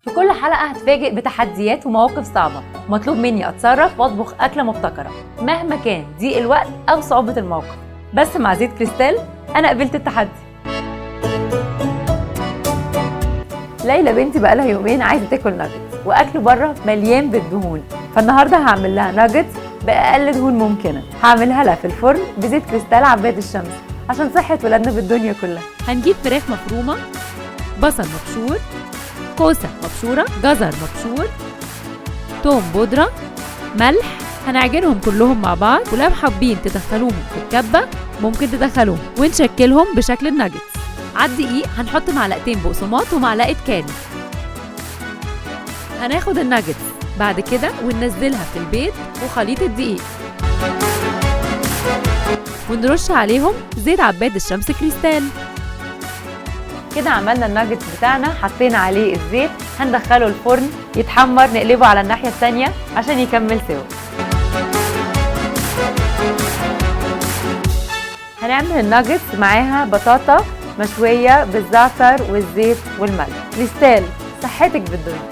في كل حلقة هتفاجئ بتحديات ومواقف صعبة، مطلوب مني أتصرف وأطبخ أكلة مبتكرة مهما كان ضيق الوقت أو صعوبة الموقف. بس مع زيت كريستال أنا قبلت التحدي. ليلى بنتي بقالها يومين عايزة تاكل ناجتس، وأكل بره مليان بالدهون، فالنهارده هعمل لها ناجتس بأقل دهون ممكنة. هعملها لها في الفرن بزيت كريستال عباد الشمس عشان صحة ولادنا بالدنيا كلها. هنجيب فراخ مفرومة، بصل مبشور، كوسة مبشورة، جزر مبشور، توم بودرة، ملح. هنعجنهم كلهم مع بعض، ولو حابين تدخلوهم في الكبة ممكن تدخلوهم، ونشكلهم بشكل الناجتس. على الدقيق هنحط معلقتين بقسماط ومعلقة كاري. هناخد الناجتس بعد كده وننزلها في البيض وخليط الدقيق، ونرش عليهم زيت عباد الشمس كريستال. كده عملنا الناجتس بتاعنا، حطينا عليه الزيت، هندخله الفرن يتحمر، نقلبه على الناحية التانية عشان يكمل سوا. هنعمل الناجتس معاها بطاطا مشوية بالزعتر والزيت والملح. كريستال، صحتك بالدنيا.